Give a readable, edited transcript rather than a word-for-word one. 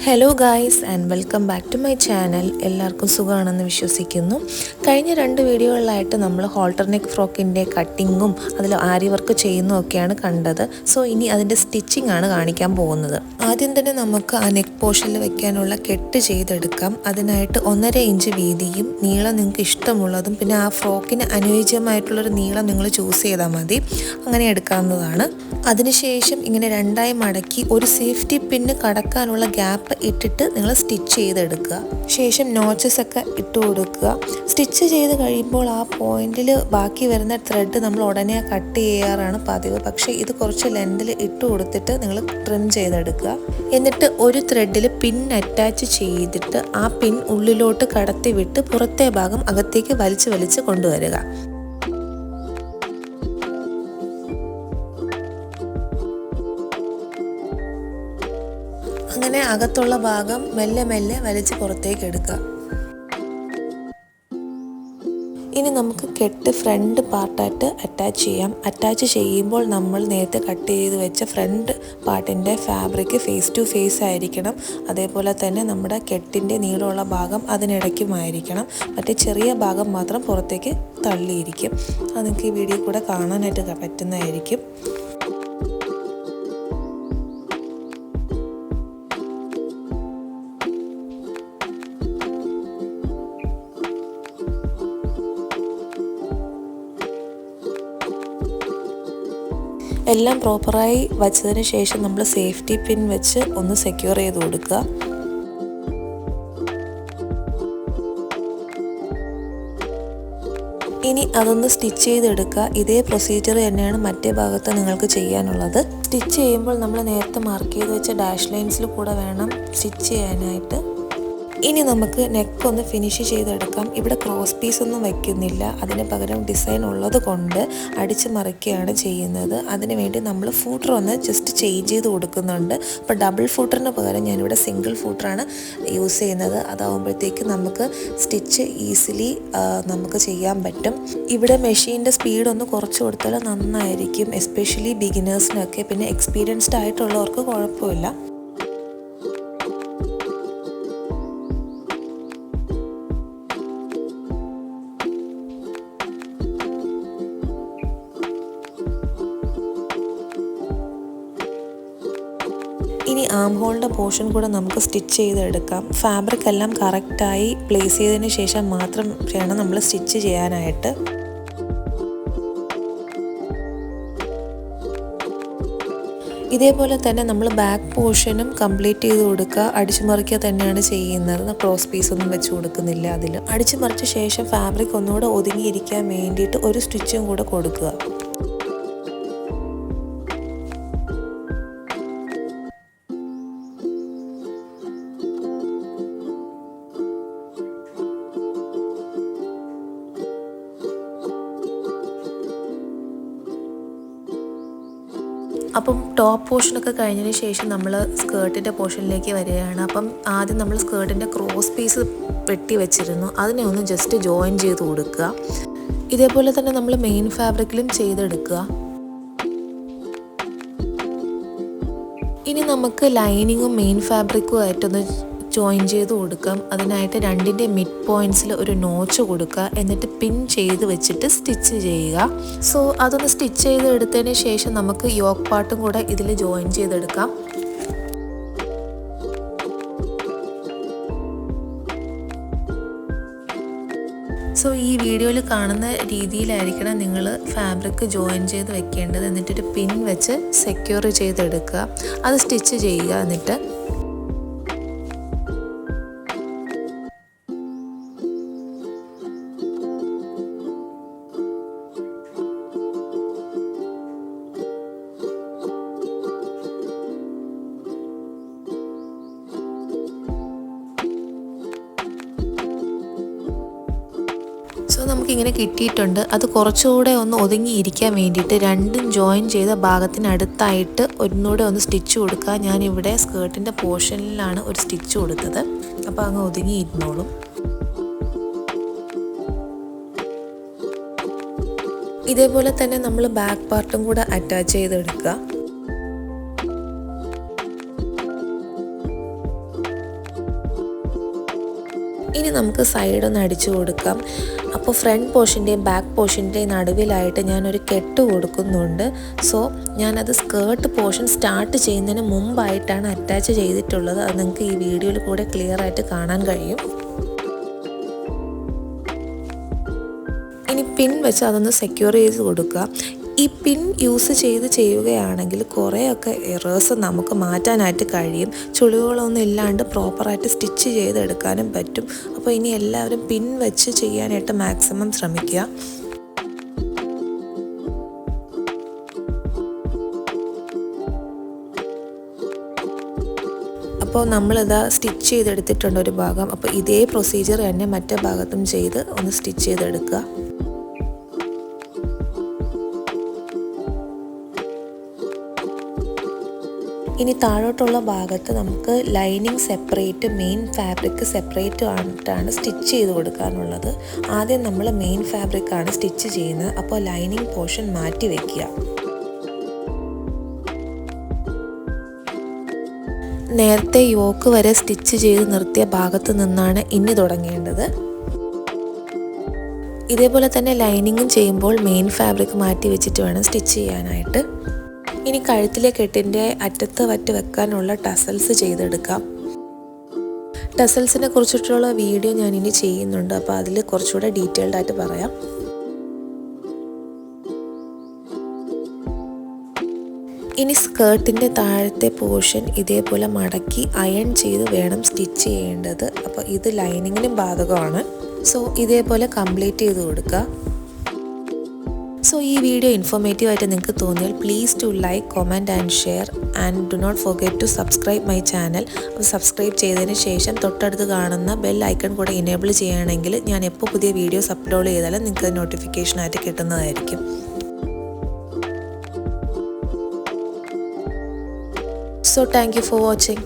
Hello guys and welcome back to my channel. എല്ലാവർക്കും സുഖമാണെന്ന് വിശ്വസിക്കുന്നു. കഴിഞ്ഞ 2 വീഡിയോകളിലായിട്ട് നമ്മൾ ഹോൾട്ടർ നെക്ക് ഫ്രോക്കിൻ്റെ കട്ടിങ്ങും അതിൽ ആരി വർക്ക് ചെയ്യുന്നതൊക്കെയാണ് കണ്ടത്. സോ ഇനി അതിൻ്റെ സ്റ്റിച്ചിങ് ആണ് കാണിക്കാൻ പോകുന്നത്. ആദ്യം തന്നെ നമുക്ക് ആ നെക്ക് പോർഷനിൽ വെക്കാനുള്ള കെട്ട് ചെയ്തെടുക്കാം. അതിനായിട്ട് 1.5 ഇഞ്ച് വീതിയും നീളം നിങ്ങൾക്ക് ഇഷ്ടമുള്ളതും പിന്നെ ആ ഫ്രോക്കിന് അനുയോജ്യമായിട്ടുള്ളൊരു നീളം നിങ്ങൾ ചൂസ് ചെയ്താൽ മതി. അങ്ങനെ എടുക്കാവുന്നതാണ്. അതിനുശേഷം ഇങ്ങനെ 2ആയി മടക്കി ഒരു സേഫ്റ്റി പിന്ന് കടക്കാനുള്ള ഗ്യാപ്പ് ഇട്ടിട്ട് നിങ്ങൾ സ്റ്റിച്ച് ചെയ്തെടുക്കുക. ശേഷം നോച്ചസ് ഒക്കെ ഇട്ട് കൊടുക്കുക. സ്റ്റിച്ച് ചെയ്ത് കഴിയുമ്പോൾ ആ പോയിന്റിൽ ബാക്കി വരുന്ന ത്രെഡ് നമ്മൾ ഉടനെ കട്ട് ചെയ്യാറാണ് പതിവ്. പക്ഷേ ഇത് കുറച്ച് ലെന്തിൽ ഇട്ട് കൊടുത്തിട്ട് നിങ്ങൾ ട്രിം ചെയ്തെടുക്കുക. എന്നിട്ട് ഒരു ത്രെഡിൽ പിൻ അറ്റാച്ച് ചെയ്തിട്ട് ആ പിൻ ഉള്ളിലോട്ട് കടത്തി വിട്ട് പുറത്തെ ഭാഗം അകത്തേക്ക് വലിച്ച് കൊണ്ടുവരിക. അങ്ങനെ അകത്തുള്ള ഭാഗം മെല്ലെ വലിച്ച് പുറത്തേക്ക് എടുക്കുക. ഇനി നമുക്ക് കെട്ട് ഫ്രണ്ട് പാർട്ടായിട്ട് അറ്റാച്ച് ചെയ്യാം. അറ്റാച്ച് ചെയ്യുമ്പോൾ നമ്മൾ നേരത്തെ കട്ട് ചെയ്ത് വെച്ച ഫ്രണ്ട് പാർട്ടിൻ്റെ ഫാബ്രിക് ഫേസ് ടു ഫേസ് ആയിരിക്കണം. അതേപോലെ തന്നെ നമ്മുടെ കെട്ടിൻ്റെ നീളമുള്ള ഭാഗം അതിനിടയ്ക്കുമായിരിക്കണം. മറ്റേ ചെറിയ ഭാഗം മാത്രം പുറത്തേക്ക് തള്ളിയിരിക്കും. അത് നിങ്ങൾക്ക് ഈ വീഡിയോ കൂടെ കാണാനായിട്ട് പറ്റുന്നതായിരിക്കും. എല്ലാം പ്രോപ്പറായി വച്ചതിന് ശേഷം നമ്മൾ സേഫ്റ്റി പിൻ വെച്ച് ഒന്ന് സെക്യൂർ ചെയ്ത് കൊടുക്കുക. ഇനി അതൊന്ന് സ്റ്റിച്ച് ചെയ്തെടുക്കുക. ഇതേ പ്രൊസീജിയർ തന്നെയാണ് മറ്റേ ഭാഗത്ത് നിങ്ങൾക്ക് ചെയ്യാനുള്ളത്. സ്റ്റിച്ച് ചെയ്യുമ്പോൾ നമ്മൾ നേരത്തെ മാർക്ക് ചെയ്ത് വെച്ച ഡാഷ് ലൈൻസിൽ കൂടെ വേണം സ്റ്റിച്ച് ചെയ്യാനായിട്ട്. ഇനി നമുക്ക് നെക്ക് ഒന്ന് ഫിനിഷ് ചെയ്തെടുക്കാം. ഇവിടെ ക്രോസ് പീസ് ഒന്നും വയ്ക്കുന്നില്ല. അതിന് പകരം ഡിസൈൻ ഉള്ളത് കൊണ്ട് അടിച്ച് മറിക്കുകയാണ് ചെയ്യുന്നത്. അതിന് വേണ്ടി നമ്മൾ ഫൂട്ടർ ഒന്ന് ജസ്റ്റ് ചേഞ്ച് ചെയ്ത് കൊടുക്കുന്നുണ്ട്. അപ്പോൾ ഡബിൾ ഫൂട്ടറിന് പകരം ഞാനിവിടെ സിംഗിൾ ഫൂട്ടറാണ് യൂസ് ചെയ്യുന്നത്. അതാകുമ്പോഴത്തേക്ക് നമുക്ക് സ്റ്റിച്ച് ഈസിലി നമുക്ക് ചെയ്യാൻ പറ്റും. ഇവിടെ മെഷീൻ്റെ സ്പീഡ് ഒന്ന് കുറച്ച് കൊടുത്താൽ നന്നായിരിക്കും. എസ്പെഷ്യലി ബിഗിനേഴ്സിനൊക്കെ. പിന്നെ എക്സ്പീരിയൻസ്ഡ് ആയിട്ടുള്ളവർക്ക് കുഴപ്പമില്ല. ഇനി ആം ഹോളിൻ്റെ പോർഷൻ കൂടെ നമുക്ക് സ്റ്റിച്ച് ചെയ്തെടുക്കാം. ഫാബ്രിക് എല്ലാം കറക്റ്റായി പ്ലേസ് ചെയ്തതിന് ശേഷം മാത്രം വേണം നമ്മൾ സ്റ്റിച്ച് ചെയ്യാനായിട്ട്. ഇതേപോലെ തന്നെ നമ്മൾ ബാക്ക് പോർഷനും കംപ്ലീറ്റ് ചെയ്ത് കൊടുക്കുക. അടിച്ചു മറിക്കുക തന്നെയാണ് ചെയ്യുന്നത്. ക്രോസ് പീസ് ഒന്നും വെച്ച് കൊടുക്കുന്നില്ല. അതിൽ അടിച്ചു മറിച്ച ശേഷം ഫാബ്രിക് ഒന്നുകൂടെ ഒതുങ്ങിയിരിക്കാൻ വേണ്ടിയിട്ട് ഒരു സ്റ്റിച്ചും കൂടെ കൊടുക്കുക. അപ്പം ടോപ്പ് പോർഷനൊക്കെ കഴിഞ്ഞതിന് ശേഷം നമ്മൾ സ്കേർട്ടിൻ്റെ പോർഷനിലേക്ക് വരികയാണ്. അപ്പം ആദ്യം നമ്മൾ സ്കേർട്ടിൻ്റെ ക്രോസ് പീസ് വെട്ടി വെച്ചിരുന്നു. അതിനെ ഒന്ന് ജസ്റ്റ് ജോയിൻ ചെയ്ത് കൊടുക്കുക. ഇതേപോലെ തന്നെ നമ്മൾ മെയിൻ ഫാബ്രിക്കിലും ചെയ്തെടുക്കുക. ഇനി നമുക്ക് ലൈനിങ്ങും മെയിൻ ഫാബ്രിക്കും ആയിട്ടൊന്ന് ജോയിൻ ചെയ്ത് കൊടുക്കാം. അതിനായിട്ട് 2ൻ്റെ മിഡ് പോയിൻറ്റ്സിൽ ഒരു നോച്ച് കൊടുക്കുക. എന്നിട്ട് പിൻ ചെയ്ത് വെച്ചിട്ട് സ്റ്റിച്ച് ചെയ്യുക. സോ അതൊന്ന് സ്റ്റിച്ച് ചെയ്ത് എടുത്തതിന് ശേഷം നമുക്ക് യോക്ക് പാർട്ടും കൂടെ ഇതിൽ ജോയിൻ ചെയ്തെടുക്കാം. സോ ഈ വീഡിയോയിൽ കാണുന്ന രീതിയിലായിരിക്കണം നിങ്ങൾ ഫാബ്രിക് ജോയിൻ ചെയ്ത് വെക്കേണ്ടത്. എന്നിട്ടൊരു പിൻ വെച്ച് സെക്യൂർ ചെയ്തെടുക്കുക. അത് സ്റ്റിച്ച് ചെയ്യുക. എന്നിട്ട് നമുക്കിങ്ങനെ കിട്ടിയിട്ടുണ്ട്. അത് കുറച്ചുകൂടെ ഒന്ന് ഒതുങ്ങിയിരിക്കാൻ വേണ്ടിയിട്ട് 2ഉം ജോയിൻ ചെയ്ത ഭാഗത്തിനടുത്തായിട്ട് ഒന്നുകൂടെ ഒന്ന് സ്റ്റിച്ച് കൊടുക്കുക. ഞാനിവിടെ സ്കേർട്ടിൻ്റെ പോർഷനിലാണ് ഒരു സ്റ്റിച്ച് കൊടുത്തത്. അപ്പോൾ അങ്ങ് ഒതുങ്ങിയിരുന്നോളും. ഇതേപോലെ തന്നെ നമ്മൾ ബാക്ക് പാർട്ടും കൂടെ അറ്റാച്ച് ചെയ്തെടുക്കുക. ഇനി നമുക്ക് സൈഡ് ഒന്ന് അടിച്ചു കൊടുക്കാം. അപ്പോൾ ഫ്രണ്ട് പോർഷൻ്റെയും ബാക്ക് പോർഷൻ്റെയും നടുവിലായിട്ട് ഞാനൊരു കെട്ട് കൊടുക്കുന്നുണ്ട്. സോ ഞാനത് സ്കേർട്ട് പോർഷൻ സ്റ്റാർട്ട് ചെയ്യുന്നതിന് മുമ്പായിട്ടാണ് അറ്റാച്ച് ചെയ്തിട്ടുള്ളത്. അത് നിങ്ങൾക്ക് ഈ വീഡിയോയിൽ കൂടെ ക്ലിയർ ആയിട്ട് കാണാൻ കഴിയും. ഇനി പിൻ വെച്ച് അതൊന്ന് സെക്യൂർ ചെയ്ത് കൊടുക്കുക. ഈ പിൻ യൂസ് ചെയ്യുകയാണെങ്കിൽ കുറേയൊക്കെ എറേഴ്സ് നമുക്ക് മാറ്റാനായിട്ട് കഴിയും. ചുളിവുകളൊന്നും ഇല്ലാണ്ട് പ്രോപ്പറായിട്ട് സ്റ്റിച്ച് ചെയ്തെടുക്കാനും പറ്റും. അപ്പോൾ ഇനി എല്ലാവരും പിൻ വെച്ച് ചെയ്യാനായിട്ട് മാക്സിമം ശ്രമിക്കുക. അപ്പോൾ നമ്മളിതാ സ്റ്റിച്ച് ചെയ്തെടുത്തിട്ടുണ്ട് ഒരു ഭാഗം. അപ്പോൾ ഇതേ പ്രൊസീജിയർ തന്നെ മറ്റേ ഭാഗത്തും ചെയ്ത് ഒന്ന് സ്റ്റിച്ച് ചെയ്തെടുക്കുക. ഇനി താഴോട്ടുള്ള ഭാഗത്ത് നമുക്ക് lining separate, main fabric separate ആയിട്ടാണ് സ്റ്റിച്ച് ചെയ്ത് കൊടുക്കാനുള്ളത്. ആദ്യം നമ്മൾ മെയിൻ ഫാബ്രിക്കാണ് സ്റ്റിച്ച് ചെയ്യുന്നത്. അപ്പോൾ ലൈനിങ് പോർഷൻ മാറ്റി വയ്ക്കുക. നേരത്തെ യോക്ക് വരെ സ്റ്റിച്ച് ചെയ്ത് നിർത്തിയ ഭാഗത്ത് നിന്നാണ് ഇനി തുടങ്ങേണ്ടത്. ഇതേപോലെ തന്നെ ലൈനിങ്ങും ചെയ്യുമ്പോൾ മെയിൻ ഫാബ്രിക് മാറ്റി വെച്ചിട്ട് വേണം സ്റ്റിച്ച് ചെയ്യാനായിട്ട്. ഇനി കഴുത്തിലെ കെട്ടിൻ്റെ അറ്റത്ത് വെക്കാനുള്ള ടസൽസ് ചെയ്തെടുക്കാം. ടസൽസിനെ കുറിച്ചിട്ടുള്ള വീഡിയോ ഞാനിനി ചെയ്യുന്നുണ്ട്. അപ്പോൾ അതിൽ കുറച്ചുകൂടെ ഡീറ്റെയിൽഡ് ആയിട്ട് പറയാം. ഇനി സ്കേർട്ടിൻ്റെ താഴത്തെ പോർഷൻ ഇതേപോലെ മടക്കി അയൺ ചെയ്ത് വേണം സ്റ്റിച്ച് ചെയ്യേണ്ടത്. അപ്പോൾ ഇത് ലൈനിങ്ങിനും ബാധകമാണ്. സോ ഇതേപോലെ കംപ്ലീറ്റ് ചെയ്ത് കൊടുക്കുക. സോ ഈ വീഡിയോ ഇൻഫോർമേറ്റീവ് ആയിട്ട് നിങ്ങൾക്ക് തോന്നിയാൽ please to like, comment and share and do not forget to subscribe my channel. അപ്പോൾ സബ്സ്ക്രൈബ് ചെയ്തതിന് ശേഷം തൊട്ടടുത്ത് കാണുന്ന ബെൽ ഐക്കൺ കൂടെ ഇനേബിൾ ചെയ്യുകയാണെങ്കിൽ ഞാൻ എപ്പോൾ പുതിയ വീഡിയോസ് അപ്ലോഡ് ചെയ്താലും നിങ്ങൾക്ക് നോട്ടിഫിക്കേഷനായിട്ട് കിട്ടുന്നതായിരിക്കും. So thank you for watching.